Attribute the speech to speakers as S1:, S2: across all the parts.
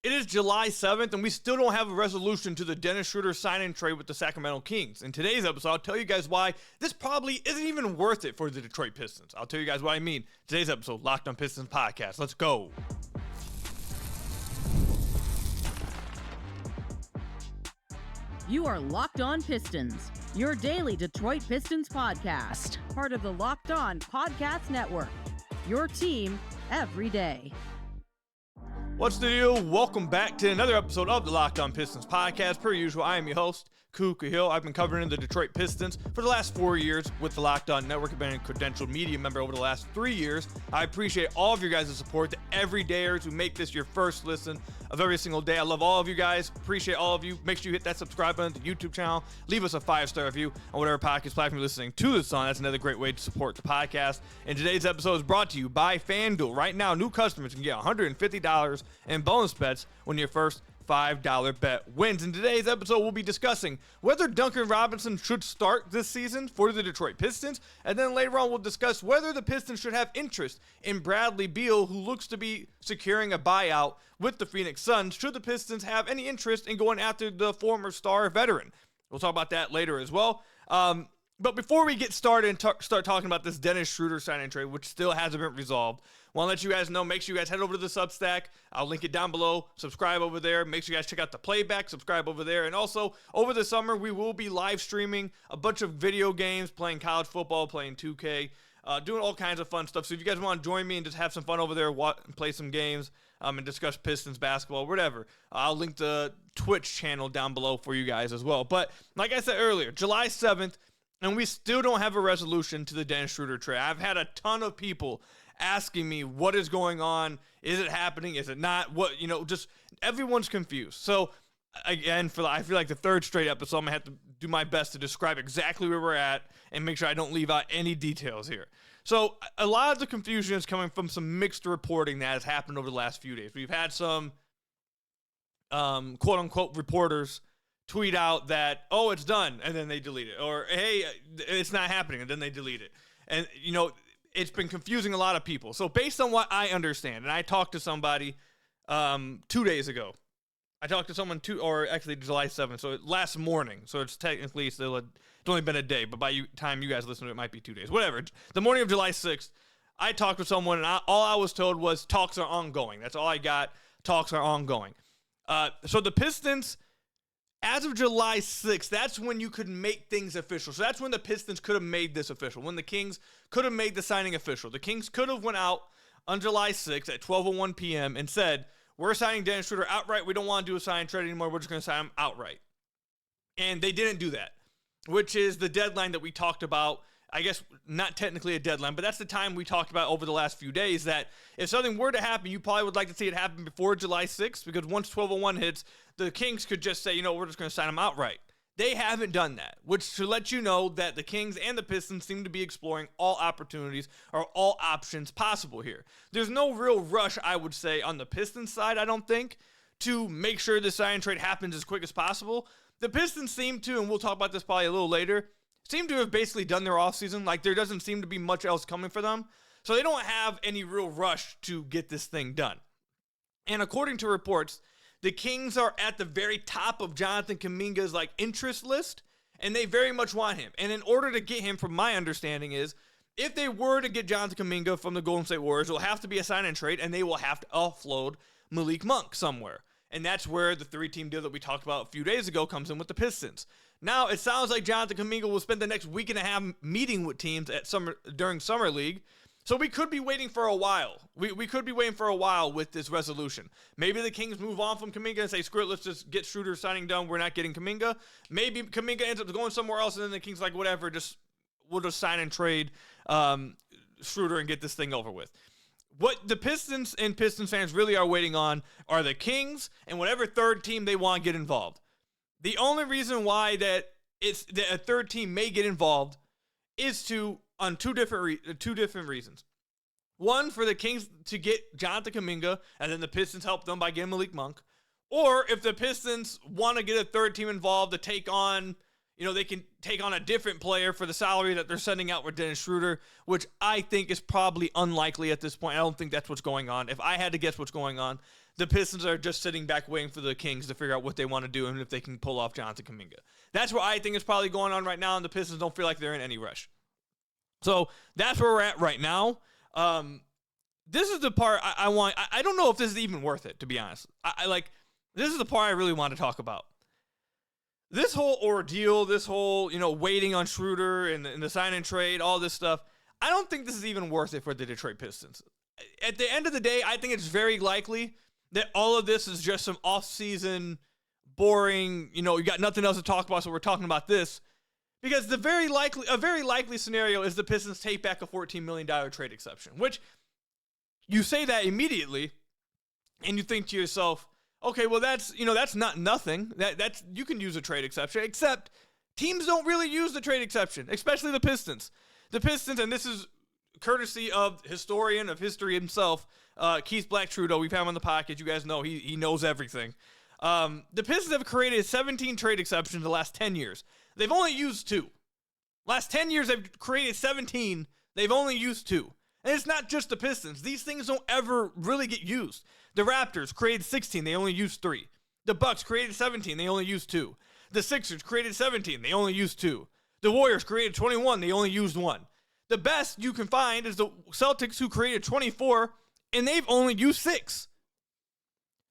S1: It is July 7th, and we still don't have a resolution to the Dennis Schröder sign-in trade with the Sacramento Kings. In today's episode, I'll tell you guys why this probably isn't even worth it for the Detroit Pistons. I'll tell you guys what I mean. Today's episode, Locked on Pistons Podcast. Let's go.
S2: You are Locked on Pistons, your daily Detroit Pistons podcast. Part of the Locked on Podcast Network, your team every day.
S1: What's the deal? Welcome back to another episode of the Locked on Pistons podcast. Per usual, I am your host, Ku Khahil. I've been covering the Detroit Pistons for the last 4 years with the Locked on Network. I've been a credentialed media member over the last 3 years. I appreciate all of your guys' support, the everydayers who make this your first listen of every single day. I love all of you guys. Appreciate all of you. Make sure you hit that subscribe button to the YouTube channel. Leave us a 5-star review on whatever podcast platform you're listening to this on. That's another great way to support the podcast. And today's episode is brought to you by FanDuel. Right now, new customers can get $150 in bonus bets when your first $5 bet wins. In today's episode, we'll be discussing whether Duncan Robinson should start this season for the Detroit Pistons, and then later on we'll discuss whether the Pistons should have interest in Bradley Beal, who looks to be securing a buyout with the Phoenix Suns. Should the Pistons have any interest in going after the former star veteran? We'll talk about that later as well. But before we get started and start talking about this Dennis Schröder sign-in trade, which still hasn't been resolved, I want to let you guys know, make sure you guys head over to the Substack. I'll link it down below. Subscribe over there. Make sure you guys check out the playback. Subscribe over there. And also, over the summer, we will be live streaming a bunch of video games, playing college football, playing 2K, doing all kinds of fun stuff. So if you guys want to join me and just have some fun over there, play some games, and discuss Pistons basketball, whatever, I'll link the Twitch channel down below for you guys as well. But like I said earlier, July 7th, and we still don't have a resolution to the Dennis Schröder trade. I've had a ton of people asking me what is going on. Is it happening? Is it not? What, just everyone's confused. So again, I feel like the third straight episode, I'm gonna have to do my best to describe exactly where we're at and make sure I don't leave out any details here. So a lot of the confusion is coming from some mixed reporting that has happened over the last few days. We've had some quote unquote reporters tweet out that, oh, it's done, and then they delete it. Or, hey, it's not happening, and then they delete it. And, it's been confusing a lot of people. So based on what I understand, and I talked to somebody 2 days ago. I talked to someone actually July 7th, so last morning. So it's technically it's only been a day, but by the time you guys listen to it, it might be 2 days. Whatever. The morning of July 6th, I talked with someone, and all I was told was talks are ongoing. That's all I got. Talks are ongoing. So the Pistons, as of July 6th, that's when you could make things official. So that's when the Pistons could have made this official, when the Kings could have made the signing official. The Kings could have went out on July 6th at 12:01 p.m. and said, we're signing Dennis Schröder outright. We don't want to do a sign and trade anymore. We're just going to sign him outright. And they didn't do that, which is the deadline that we talked about. I guess not technically a deadline, but that's the time we talked about over the last few days, that if something were to happen, you probably would like to see it happen before July 6th, because once 12:01 hits, the Kings could just say, we're just going to sign him outright. They haven't done that, which should let you know that the Kings and the Pistons seem to be exploring all opportunities or all options possible here. There's no real rush, I would say, on the Pistons side, I don't think, to make sure the sign and trade happens as quick as possible. The Pistons seem to, and we'll talk about this probably a little later, seem to have basically done their offseason. Like, there doesn't seem to be much else coming for them. So they don't have any real rush to get this thing done. And according to reports, the Kings are at the very top of Jonathan Kuminga's interest list, and they very much want him. And in order to get him, from my understanding is, if they were to get Jonathan Kuminga from the Golden State Warriors, it will have to be a sign and trade, and they will have to offload Malik Monk somewhere. And that's where the 3-team deal that we talked about a few days ago comes in with the Pistons. Now, it sounds like Jonathan Kuminga will spend the next week and a half meeting with teams during Summer League. So we could be waiting for a while. We could be waiting for a while with this resolution. Maybe the Kings move on from Kuminga and say, screw it, let's just get Schroder signing done. We're not getting Kuminga. Maybe Kuminga ends up going somewhere else, and then the Kings like, whatever, we'll just sign and trade Schroder and get this thing over with. What the Pistons and Pistons fans really are waiting on are the Kings and whatever third team they want to get involved. The only reason why that a third team may get involved is on two different reasons. One, for the Kings to get Jonathan Kuminga, and then the Pistons help them by getting Malik Monk. Or if the Pistons want to get a third team involved to take on, they can take on a different player for the salary that they're sending out with Dennis Schröder, which I think is probably unlikely at this point. I don't think that's what's going on. If I had to guess what's going on, the Pistons are just sitting back waiting for the Kings to figure out what they want to do and if they can pull off Jonathan Kuminga. That's what I think is probably going on right now, and the Pistons don't feel like they're in any rush. So that's where we're at right now. This is the part I want. I don't know if this is even worth it, to be honest. This is the part I really want to talk about. This whole ordeal, this whole, waiting on Schroder and the sign and trade, all this stuff, I don't think this is even worth it for the Detroit Pistons. At the end of the day, I think it's very likely that all of this is just some off-season, boring, you got nothing else to talk about, so we're talking about this. Because a very likely scenario is the Pistons take back a $14 million trade exception, which you say that immediately, and you think to yourself, okay, well that's not nothing. That's you can use a trade exception, except teams don't really use the trade exception, especially the Pistons. The Pistons, and this is courtesy of historian of history himself, Keith Black-Trudeau. We've had him on the podcast. You guys know he knows everything. The Pistons have created 17 trade exceptions in the last 10 years. They've only used 2. Last 10 years, they've created 17. They've only used 2. And it's not just the Pistons. These things don't ever really get used. The Raptors created 16. They only used 3. The Bucks created 17. They only used 2. The Sixers created 17. They only used 2. The Warriors created 21. They only used 1. The best you can find is the Celtics, who created 24, and they've only used 6.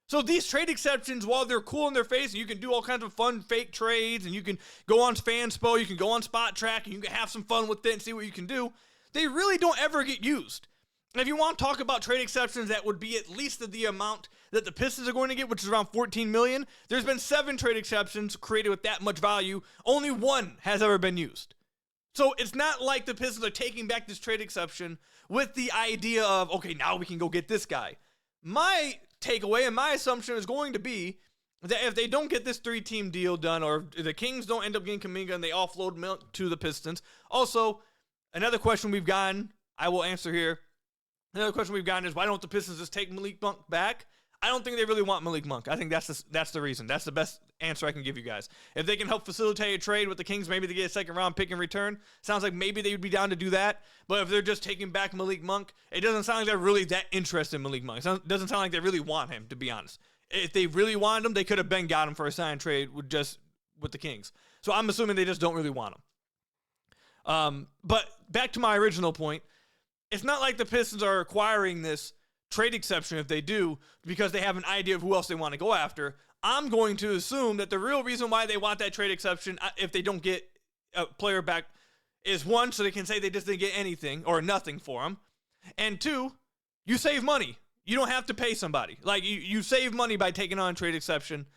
S1: So these trade exceptions, while they're cool in their face, and you can do all kinds of fun fake trades, and you can go on Fanspo, you can go on Spot Track, and you can have some fun with it and see what you can do, they really don't ever get used. And if you want to talk about trade exceptions that would be at least the amount that the Pistons are going to get, which is around $14 million, there's been 7 trade exceptions created with that much value. Only 1 has ever been used. So it's not like the Pistons are taking back this trade exception with the idea of, okay, now we can go get this guy. My takeaway and my assumption is going to be that if they don't get this 3-team deal done, or if the Kings don't end up getting Kuminga and they offload Milk to the Pistons. Also, another question we've gotten, I will answer here. Another question we've gotten is, why don't the Pistons just take Malik Monk back? I don't think they really want Malik Monk. I think that's the reason. That's the best answer I can give you guys. If they can help facilitate a trade with the Kings, maybe they get a second-round pick in return. Sounds like maybe they would be down to do that. But if they're just taking back Malik Monk, it doesn't sound like they're really that interested in Malik Monk. It doesn't sound like they really want him, to be honest. If they really wanted him, they could have got him for a sign trade with the Kings. So I'm assuming they just don't really want him. But back to my original point, it's not like the Pistons are acquiring this trade exception, if they do, because they have an idea of who else they want to go after. I'm going to assume that the real reason why they want that trade exception, if they don't get a player back, is 1, so they can say they just didn't get anything or nothing for him, and 2, you save money. You don't have to pay somebody. Like, you save money by taking on a trade exception,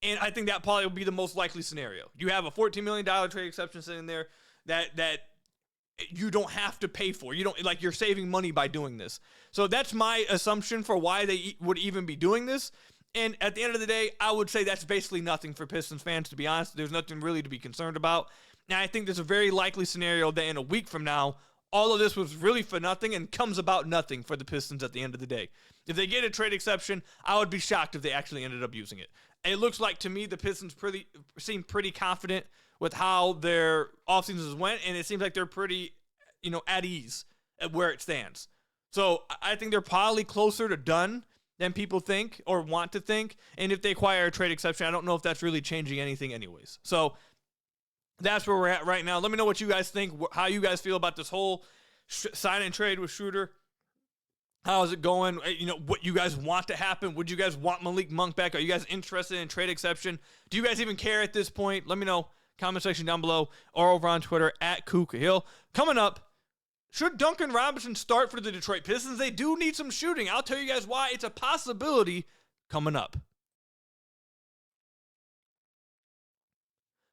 S1: and I think that probably will be the most likely scenario. You have a $14 million trade exception sitting there that you don't have to pay for. You're saving money by doing this. So that's my assumption for why they would even be doing this. And at the end of the day, I would say that's basically nothing for Pistons fans, to be honest. There's nothing really to be concerned about. Now, I think there's a very likely scenario that in a week from now, all of this was really for nothing and comes about nothing for the Pistons at the end of the day. If they get a trade exception, I would be shocked if they actually ended up using it. It looks like, to me, the Pistons seem pretty confident with how their offseasons went, and it seems like they're pretty, at ease at where it stands. So I think they're probably closer to done than people think or want to think, and if they acquire a trade exception, I don't know if that's really changing anything anyways. So that's where we're at right now. Let me know what you guys think, how you guys feel about this whole sign and trade with Schroder. How is it going? What you guys want to happen? Would you guys want Malik Monk back? Are you guys interested in trade exception? Do you guys even care at this point? Let me know. Comment section down below or over on Twitter at Ku Khahil. Coming up, should Duncan Robinson start for the Detroit Pistons? They do need some shooting. I'll tell you guys why. It's a possibility coming up.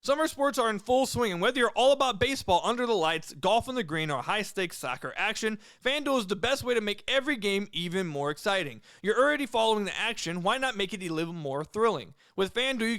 S1: Summer sports are in full swing, and whether you're all about baseball under the lights, golf on the green, or high-stakes soccer action, FanDuel is the best way to make every game even more exciting. You're already following the action, why not make it a little more thrilling? With FanDuel,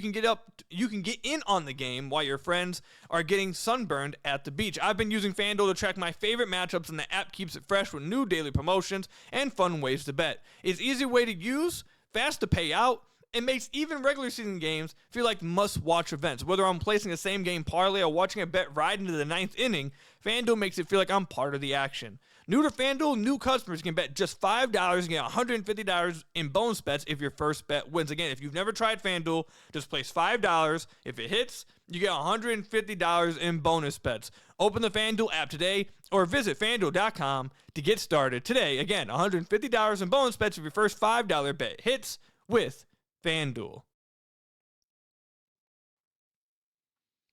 S1: you can get in on the game while your friends are getting sunburned at the beach. I've been using FanDuel to track my favorite matchups, and the app keeps it fresh with new daily promotions and fun ways to bet. It's an easy way to use, fast to pay out. It makes even regular season games feel like must-watch events. Whether I'm placing a same-game parlay or watching a bet ride into the 9th inning, FanDuel makes it feel like I'm part of the action. New to FanDuel, new customers can bet just $5 and get $150 in bonus bets if your first bet wins. Again, if you've never tried FanDuel, just place $5. If it hits, you get $150 in bonus bets. Open the FanDuel app today or visit FanDuel.com to get started today. Again, $150 in bonus bets if your first $5 bet hits with FanDuel.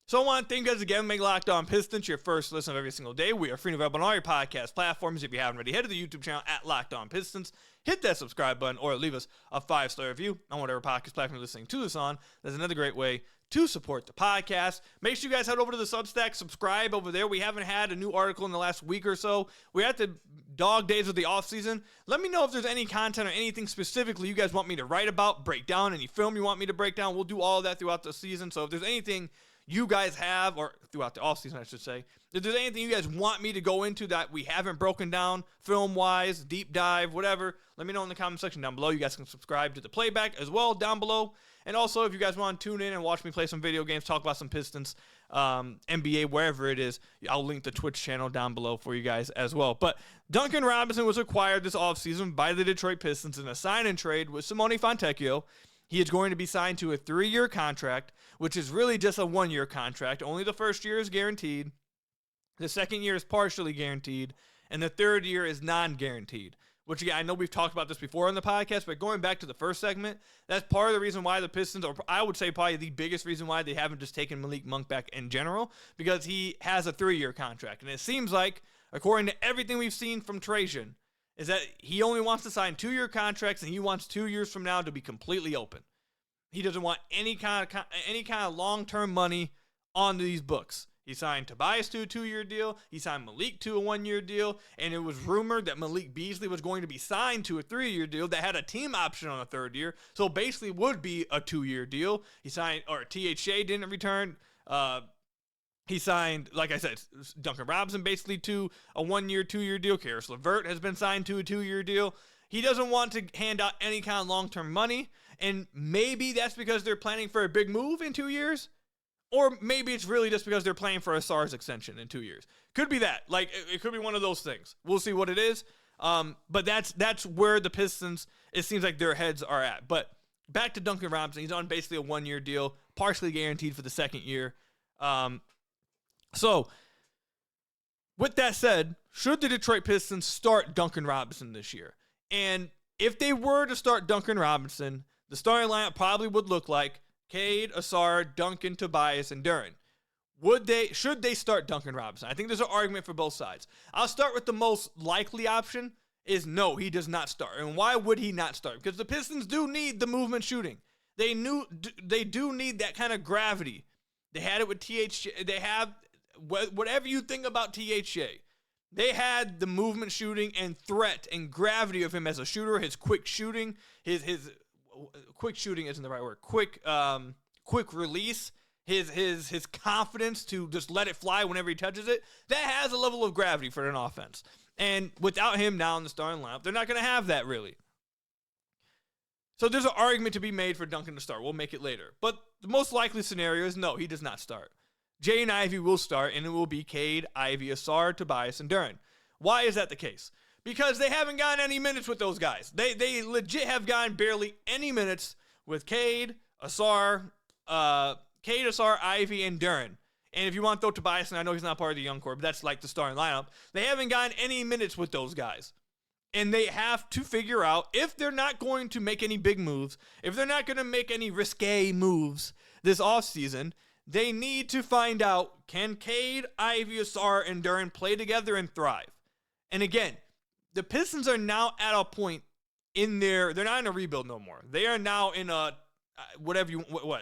S1: So I want to thank you guys again for making Locked On Pistons your first listen of every single day. We are free and available on all your podcast platforms. If you haven't already, head to the YouTube channel at Locked On Pistons. Hit that subscribe button or leave us a 5-star review on whatever podcast platform you're listening to this on. That's another great way to support the podcast. Make sure you guys head over to the Substack, subscribe over there. We haven't had a new article in the last week or so. We're at the dog days of the offseason. Let me know if there's any content or anything specifically you guys want me to write about, break down, any film you want me to break down. We'll do all of that throughout the season. So if there's anything you guys have, or throughout the offseason, I should say, if there's anything you guys want me to go into that we haven't broken down, film-wise, deep dive, whatever, let me know in the comment section down below. You guys can subscribe to the Playback as well down below. And also, if you guys want to tune in and watch me play some video games, talk about some Pistons, NBA, wherever it is, I'll link the Twitch channel down below for you guys as well. But Duncan Robinson was acquired this offseason by the Detroit Pistons in a sign-and trade with Simone Fontecchio. He is going to be signed to a 3-year contract, which is really just a 1-year contract. Only the first year is guaranteed. The second year is partially guaranteed. And the third year is non-guaranteed. Which, again, I know we've talked about this before on the podcast, but going back to the first segment, that's part of the reason why the Pistons, or I would say probably the biggest reason why they haven't just taken Malik Monk back in general, because he has a 3-year contract. And it seems like, according to everything we've seen from Trajan, is that he only wants to sign 2-year contracts, and he wants 2 years from now to be completely open. He doesn't want any kind of long-term money on these books. He signed Tobias to a 2-year deal. He signed Malik to a 1-year deal. And it was rumored that Malik Beasley was going to be signed to a 3-year deal that had a team option on a 3rd year. So basically would be a 2-year deal. He signed, or THA didn't return. He signed, like I said, Duncan Robinson basically to a 1-year, 2-year deal. Karis LeVert has been signed to a 2-year deal. He doesn't want to hand out any kind of long-term money. And maybe that's because they're planning for a big move in 2 years. Or maybe it's really just because they're planning for a SARS extension in 2 years. Could be that. Like, it could be one of those things. We'll see what it is. But that's where the Pistons, it seems like their heads are at. But back to Duncan Robinson. He's on basically a 1-year deal, partially guaranteed for the second year. So, with that said, should the Detroit Pistons start Duncan Robinson this year? And if they were to start Duncan Robinson, the starting lineup probably would look like Cade, Ausar, Duncan, Tobias, and Duren. Should they start Duncan Robinson? I think there's an argument for both sides. I'll start with the most likely option is no, he does not start. And why would he not start? Because the Pistons do need the movement shooting. They do need that kind of gravity. They had it with THA. They have, whatever you think about THA, they had the movement shooting and threat and gravity of him as a shooter, his quick shooting, his quick shooting isn't the right word. Quick release, his confidence to just let it fly whenever he touches it. That has a level of gravity for an offense. And without him now in the starting lineup, they're not going to have that really. So there's an argument to be made for Duncan to start. We'll make it later. But the most likely scenario is no, he does not start. Jaden Ivey will start, and it will be Cade, Ivey, Ausar, Tobias, and Duren. Why is that the case? Because they haven't gotten any minutes with those guys. They legit have gotten barely any minutes with Cade, Ausar, Ivey, and Duren. And if you want to throw Tobias, and I know he's not part of the young core, but that's like the starting lineup, they haven't gotten any minutes with those guys. And they have to figure out, if they're not going to make any big moves, if they're not going to make any risque moves this offseason, they need to find out, can Cade, Ivey, Ausar, and Duren play together and thrive? And again, the Pistons are now at a point in they're not in a rebuild no more. They are now in a,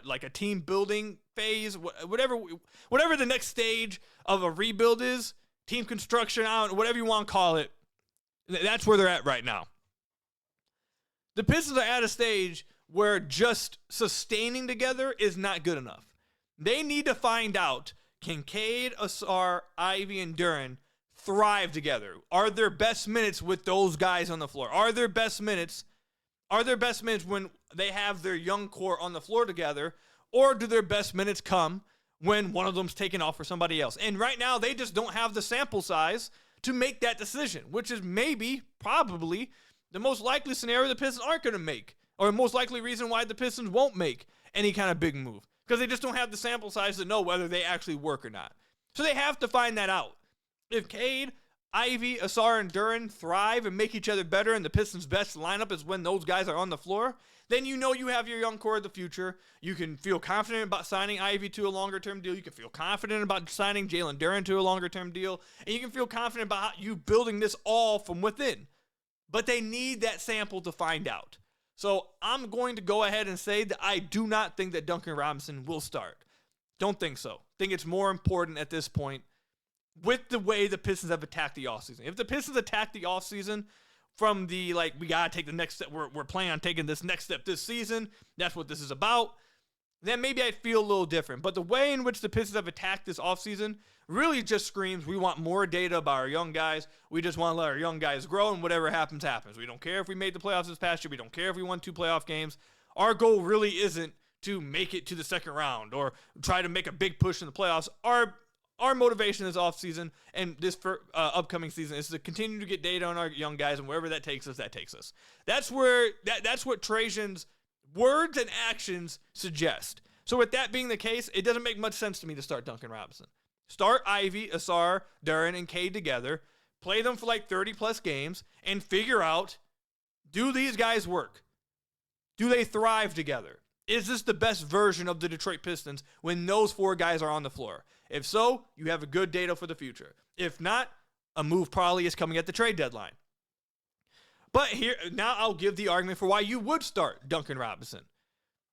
S1: like a team building phase, whatever the next stage of a rebuild is, team construction, whatever you want to call it. That's where they're at right now. The Pistons are at a stage where just sustaining together is not good enough. They need to find out, can Cade, Ausar, Ivey, and Duren thrive together? Are their best minutes with those guys on the floor? Are their best minutes when they have their young core on the floor together? Or do their best minutes come when one of them's taken off for somebody else? And right now, they just don't have the sample size to make that decision, which is probably the most likely scenario the Pistons aren't going to make, or the most likely reason why the Pistons won't make any kind of big move, because they just don't have the sample size to know whether they actually work or not. So they have to find that out. If Cade, Ivey, Ausar, and Duren thrive and make each other better, and the Pistons' best lineup is when those guys are on the floor, then you know you have your young core of the future. You can feel confident about signing Ivey to a longer-term deal. You can feel confident about signing Jalen Duren to a longer-term deal. And you can feel confident about you building this all from within. But they need that sample to find out. So I'm going to go ahead and say that I do not think that Duncan Robinson will start. Don't think so. Think it's more important at this point with the way the Pistons have attacked the offseason. If the Pistons attack the offseason from the, we got to take the next step, we're planning on taking this next step this season, that's what this is about, then maybe I'd feel a little different. But the way in which the Pistons have attacked this offseason really just screams we want more data about our young guys. We just want to let our young guys grow, and whatever happens, happens. We don't care if we made the playoffs this past year. We don't care if we won 2 playoff games. Our goal really isn't to make it to the second round or try to make a big push in the playoffs. Our motivation this offseason and this upcoming season is to continue to get data on our young guys, and wherever that takes us, that takes us. That's what Trajan's words and actions suggest. So with that being the case, it doesn't make much sense to me to start Duncan Robinson. Start Ivey, Ausar, Duren, and Cade together, play them for 30-plus games, and figure out, do these guys work? Do they thrive together? Is this the best version of the Detroit Pistons when those 4 guys are on the floor? If so, you have a good data for the future. If not, a move probably is coming at the trade deadline. But here, now I'll give the argument for why you would start Duncan Robinson.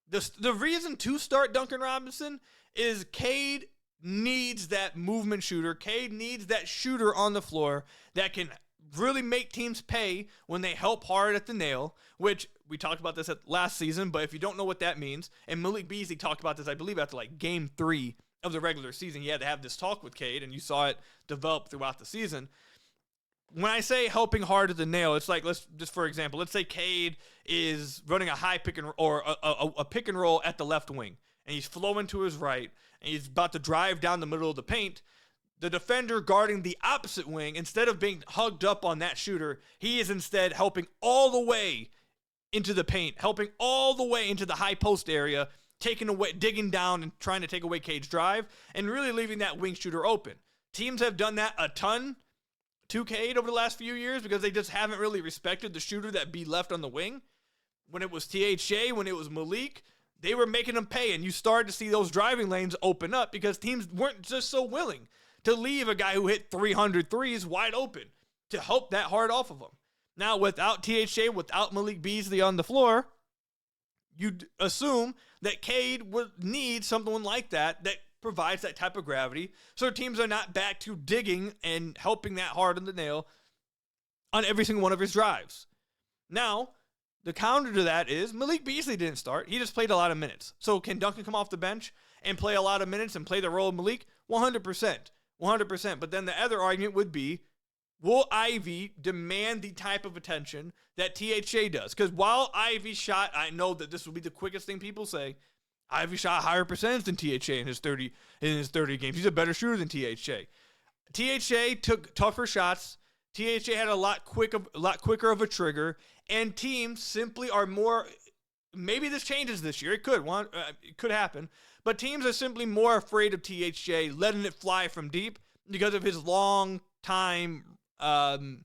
S1: The reason to start Duncan Robinson is Cade needs that movement shooter. Cade needs that shooter on the floor that can really make teams pay when they help hard at the nail, which we talked about this at last season, but if you don't know what that means, and Malik Beasley talked about this, I believe, after game 3 of the regular season, he had to have this talk with Cade, and you saw it develop throughout the season. When I say helping hard at the nail, it's for example, let's say Cade is running a high pick and or a pick and roll at the left wing, and he's flowing to his right, and he's about to drive down the middle of the paint. The defender guarding the opposite wing, instead of being hugged up on that shooter, he is instead helping all the way into the paint, helping all the way into the high post area, digging down and trying to take away Cade's drive, and really leaving that wing shooter open. Teams have done that a ton to Cade over the last few years because they just haven't really respected the shooter that be left on the wing. When it was THJ, when it was Malik, they were making them pay, and you started to see those driving lanes open up because teams weren't just so willing to leave a guy who hit 300 threes wide open to help that hard off of him. Now, without THJ, without Malik Beasley on the floor, you'd assume that Cade would need someone like that provides that type of gravity, so teams are not back to digging and helping that hard on the nail on every single one of his drives. Now, the counter to that is Malik Beasley didn't start. He just played a lot of minutes. So can Duncan come off the bench and play a lot of minutes and play the role of Malik? 100%. 100%. But then the other argument would be, will Ivey demand the type of attention that THJ does? Because while Ivey shot, I know that this will be the quickest thing people say, Ivey shot a higher percentage than THJ in his 30 games. He's a better shooter than THJ. THJ took tougher shots. THJ had a lot quicker of a trigger, and teams simply are more. Maybe this changes this year. It could happen, but teams are simply more afraid of THJ letting it fly from deep because of his long time. The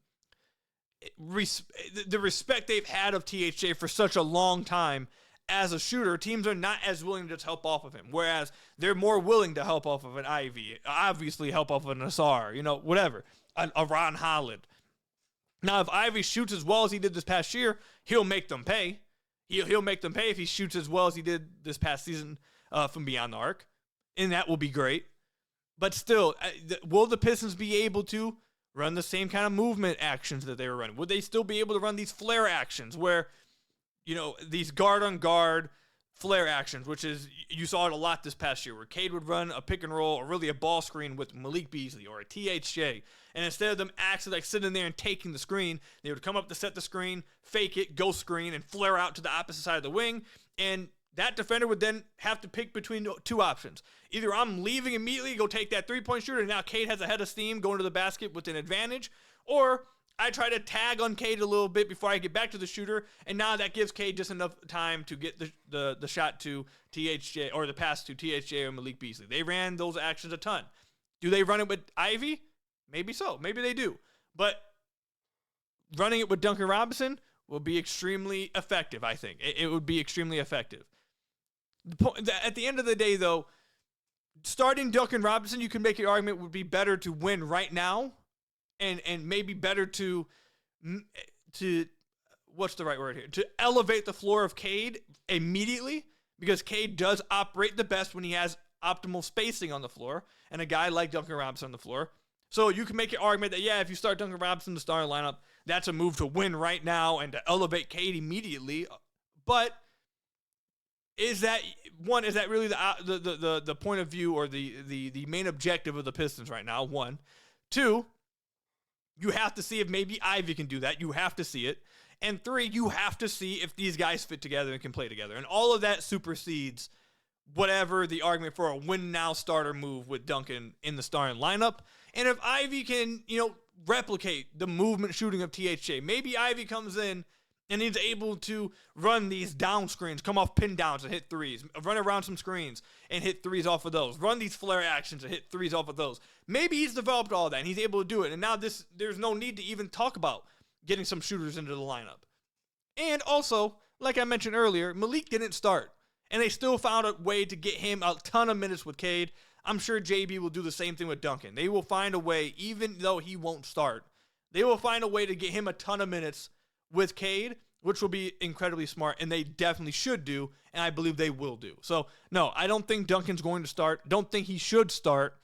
S1: respect they've had of THJ for such a long time. As a shooter, teams are not as willing to just help off of him, whereas they're more willing to help off of an Ivey, obviously help off of an Ausar, whatever, a Ron Holland. Now, if Ivey shoots as well as he did this past year, he'll make them pay. He'll make them pay if he shoots as well as he did this past season from beyond the arc, and that will be great. But still, will the Pistons be able to run the same kind of movement actions that they were running? Would they still be able to run these flare actions where these guard-on-guard flare actions, which is, you saw it a lot this past year, where Cade would run a pick and roll or really a ball screen with Malik Beasley or a THJ, and instead of them actually sitting there and taking the screen, they would come up to set the screen, fake it, go screen, and flare out to the opposite side of the wing, and that defender would then have to pick between two options. Either I'm leaving immediately, go take that three-point shooter, and now Cade has a head of steam going to the basket with an advantage, or I try to tag on Cade a little bit before I get back to the shooter, and now that gives Cade just enough time to get the shot to THJ, or the pass to THJ or Malik Beasley. They ran those actions a ton. Do they run it with Ivy? Maybe so. Maybe they do. But running it with Duncan Robinson will be extremely effective, I think. It would be extremely effective. At the end of the day, though, starting Duncan Robinson, you can make an argument would be better to win right now, and maybe better to what's the right word here? To elevate the floor of Cade immediately, because Cade does operate the best when he has optimal spacing on the floor, and a guy like Duncan Robinson on the floor. So you can make an argument that, yeah, if you start Duncan Robinson in the starting lineup, that's a move to win right now and to elevate Cade immediately. But is that really the point of view, or the main objective of the Pistons right now? One. Two, you have to see if maybe Ivy can do that. You have to see it. And three, you have to see if these guys fit together and can play together. And all of that supersedes whatever the argument for a win-now starter move with Duncan in the starting lineup. And if Ivy can, replicate the movement shooting of THJ, maybe Ivy comes in and he's able to run these down screens, come off pin downs and hit threes, run around some screens and hit threes off of those, run these flare actions and hit threes off of those. Maybe he's developed all that and he's able to do it. And now there's no need to even talk about getting some shooters into the lineup. And also, like I mentioned earlier, Malik didn't start, and they still found a way to get him a ton of minutes with Cade. I'm sure JB will do the same thing with Duncan. They will find a way, even though he won't start, they will find a way to get him a ton of minutes with Cade, which will be incredibly smart, and they definitely should do, and I believe they will do. So, no, I don't think Duncan's going to start. Don't think he should start,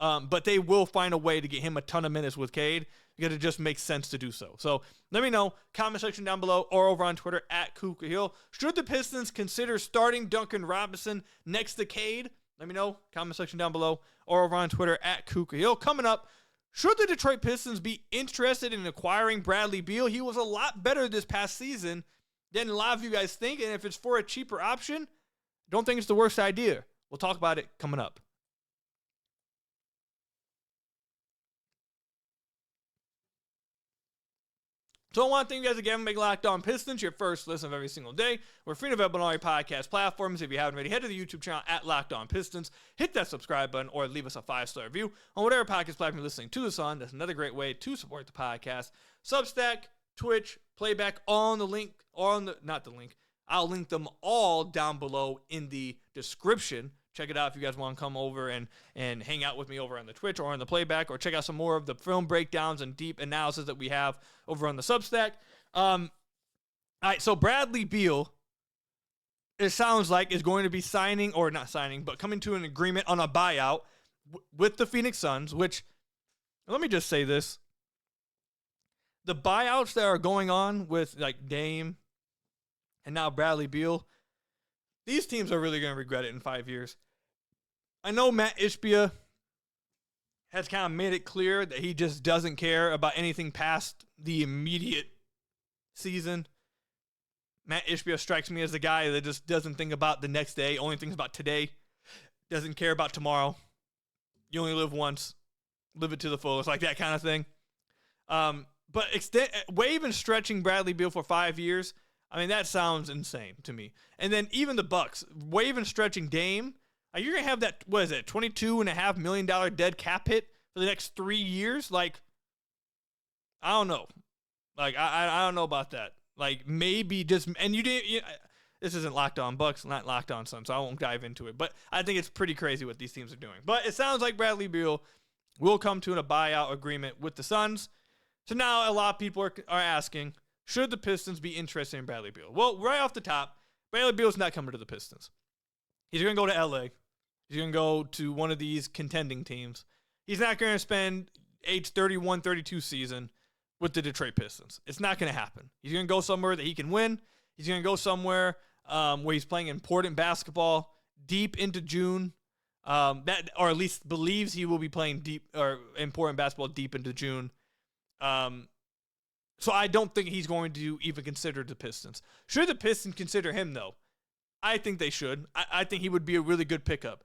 S1: but they will find a way to get him a ton of minutes with Cade, because it just makes sense to do so. So, let me know, comment section down below, or over on Twitter, @Ku Khahil. Should the Pistons consider starting Duncan Robinson next to Cade? Let me know, comment section down below, or over on Twitter, @Ku Khahil. Coming up, should the Detroit Pistons be interested in acquiring Bradley Beal? He was a lot better this past season than a lot of you guys think, and if it's for a cheaper option, don't think it's the worst idea. We'll talk about it coming up. So I want to thank you guys again for making Locked On Pistons your first listen of every single day. We're free and available on all your podcast platforms. If you haven't already, head to the YouTube channel @Locked On Pistons. Hit that subscribe button or leave us a 5-star review on whatever podcast platform you're listening to this on. That's another great way to support the podcast. Substack, Twitch, Playback, all on the link, or on the, not the link. I'll link them all down below in the description. Check it out if you guys want to come over and hang out with me over on the Twitch or on the Playback, or check out some more of the film breakdowns and deep analysis that we have over on the Substack. All right, so Bradley Beal, it sounds like, is going to be signing, or not signing, but coming to an agreement on a buyout with the Phoenix Suns, which, let me just say this. The buyouts that are going on with, like, Dame and now Bradley Beal, these teams are really going to regret it in 5 years. I know Matt Ishbia has kind of made it clear that he just doesn't care about anything past the immediate season. Matt Ishbia strikes me as the guy that just doesn't think about the next day, only thinks about today, doesn't care about tomorrow. You only live once, live it to the fullest, like that kind of thing. But wave and stretching Bradley Beal for 5 years, I mean, that sounds insane to me. And then even the Bucks, wave and stretching Dame, you're going to have that, what is it, $22.5 million dead cap hit for the next 3 years? Like, I don't know. Like, I don't know about that. Like, maybe just, and this isn't Locked On Bucks, not Locked On Suns, so I won't dive into it. But I think it's pretty crazy what these teams are doing. But it sounds like Bradley Beal will come to a buyout agreement with the Suns. So now a lot of people are asking, should the Pistons be interested in Bradley Beal? Well, right off the top, Bradley Beal's not coming to the Pistons. He's going to go to LA. He's going to go to one of these contending teams. He's not going to spend age 31, 32 season with the Detroit Pistons. It's not going to happen. He's going to go somewhere that he can win. He's going to go somewhere where he's playing important basketball deep into June. Or at least believes he will be playing deep or important basketball deep into June. So I don't think he's going to even consider the Pistons. Should the Pistons consider him, though? I think they should. I think he would be a really good pickup.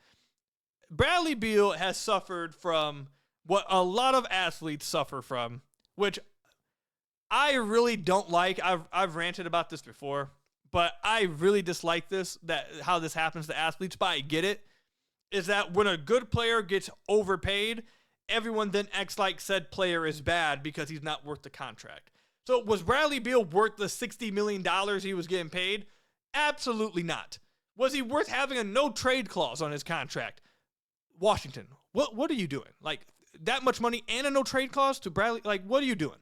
S1: Bradley Beal has suffered from what a lot of athletes suffer from, which I really don't like. I've ranted about this before, but I really dislike this, that how this happens to athletes, but I get it, is that when a good player gets overpaid, everyone then acts like said player is bad because he's not worth the contract. So was Bradley Beal worth the $60 million he was getting paid? Absolutely not. Was he worth having a no trade clause on his contract? Washington, what are you doing? Like, that much money and a no trade clause to Bradley? Like, what are you doing?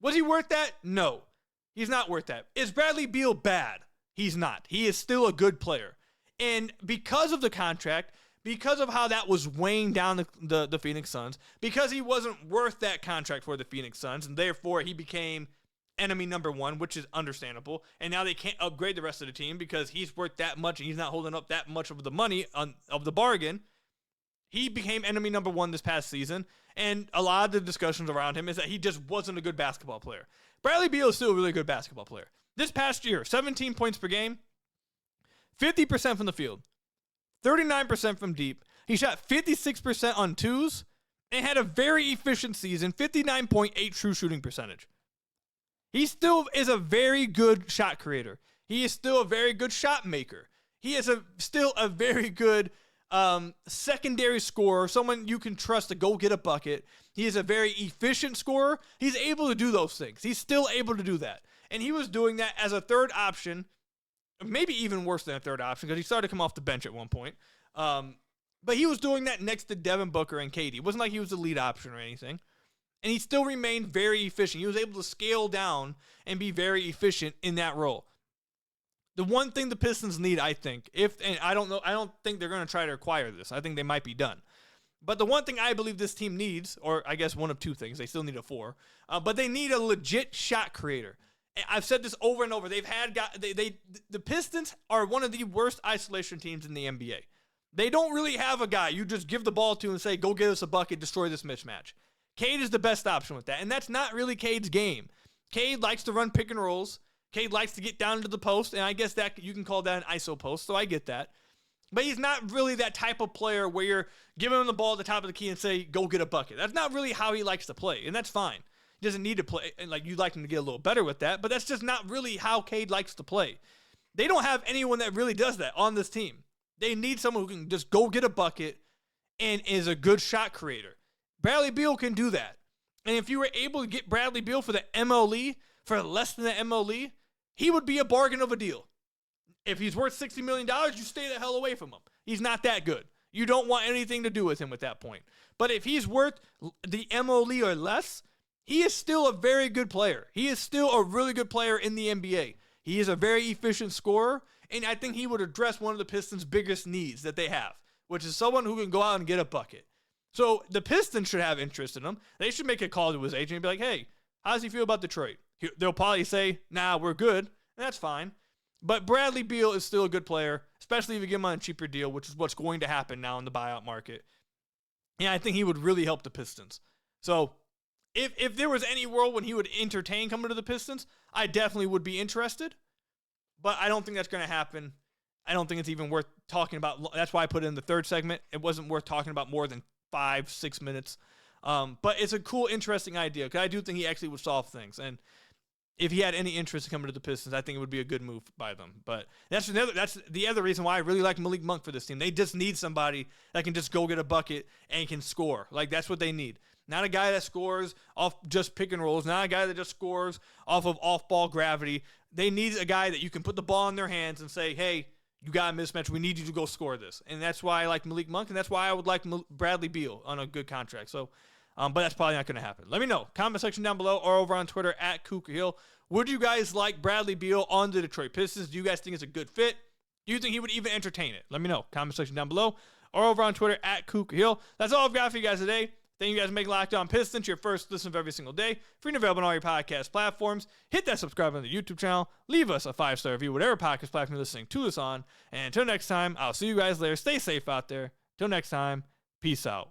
S1: Was he worth that? No, he's not worth that. Is Bradley Beal bad? He's not. He is still a good player. And because of the contract, because of how that was weighing down the Phoenix Suns, because he wasn't worth that contract for the Phoenix Suns, and therefore he became enemy number one, which is understandable. And now they can't upgrade the rest of the team because he's worth that much and he's not holding up that much of the money of the bargain. He became enemy number one this past season, and a lot of the discussions around him is that he just wasn't a good basketball player. Bradley Beal is still a really good basketball player. This past year, 17 points per game, 50% from the field, 39% from deep. He shot 56% on twos and had a very efficient season, 59.8 true shooting percentage. He still is a very good shot creator. He is still a very good shot maker. He is still a very good secondary scorer, someone you can trust to go get a bucket. He is a very efficient scorer. He's able to do those things. He's still able to do that. And he was doing that as a third option, maybe even worse than a third option because he started to come off the bench at one point. But he was doing that next to Devin Booker and Katie. It wasn't like he was the lead option or anything. And he still remained very efficient. He was able to scale down and be very efficient in that role. The one thing the Pistons need, I think, and I don't think they're going to try to acquire this. I think they might be done. But the one thing I believe this team needs, or I guess one of two things, they still need a four, but they need a legit shot creator. I've said this over and over. The Pistons are one of the worst isolation teams in the NBA. They don't really have a guy you just give the ball to and say, go get us a bucket, destroy this mismatch. Cade is the best option with that, and that's not really Cade's game. Cade likes to run pick and rolls. Cade likes to get down to the post, and I guess that you can call that an ISO post, so I get that. But he's not really that type of player where you're giving him the ball at the top of the key and say, go get a bucket. That's not really how he likes to play, and that's fine. He doesn't need to play, and like you'd like him to get a little better with that, but that's just not really how Cade likes to play. They don't have anyone that really does that on this team. They need someone who can just go get a bucket and is a good shot creator. Bradley Beal can do that. And if you were able to get Bradley Beal for the MLE, for less than the MLE, he would be a bargain of a deal. If he's worth $60 million, you stay the hell away from him. He's not that good. You don't want anything to do with him at that point. But if he's worth the MLE or less, he is still a very good player. He is still a really good player in the NBA. He is a very efficient scorer, and I think he would address one of the Pistons' biggest needs that they have, which is someone who can go out and get a bucket. So the Pistons should have interest in him. They should make a call to his agent and be like, hey, how does he feel about Detroit? They'll probably say, nah, we're good, and that's fine. But Bradley Beal is still a good player, especially if you get him on a cheaper deal, which is what's going to happen now in the buyout market. And I think he would really help the Pistons. So if there was any world when he would entertain coming to the Pistons, I definitely would be interested. But I don't think that's going to happen. I don't think it's even worth talking about. That's why I put it in the third segment. It wasn't worth talking about more than 5-6 minutes. But it's a cool, interesting idea because I do think he actually would solve things. And if he had any interest in coming to the Pistons, I think it would be a good move by them. But that's the other reason why I really like Malik Monk for this team. They just need somebody that can just go get a bucket and can score. Like, that's what they need. Not a guy that scores off just pick and rolls. Not a guy that just scores off of off-ball gravity. They need a guy that you can put the ball in their hands and say, hey, you got a mismatch. We need you to go score this. And that's why I like Malik Monk, and that's why I would like Bradley Beal on a good contract. So, but that's probably not going to happen. Let me know. Comment section down below or over on Twitter at Ku Khahil. Would you guys like Bradley Beal on the Detroit Pistons? Do you guys think it's a good fit? Do you think he would even entertain it? Let me know. Comment section down below or over on Twitter at Ku Khahil. That's all I've got for you guys today. Thank you guys for making Locked On Pistons your first listen of every single day. Free and available on all your podcast platforms. Hit that subscribe on the YouTube channel. Leave us a 5-star review, whatever podcast platform you're listening to us on. And until next time, I'll see you guys later. Stay safe out there. Until next time, peace out.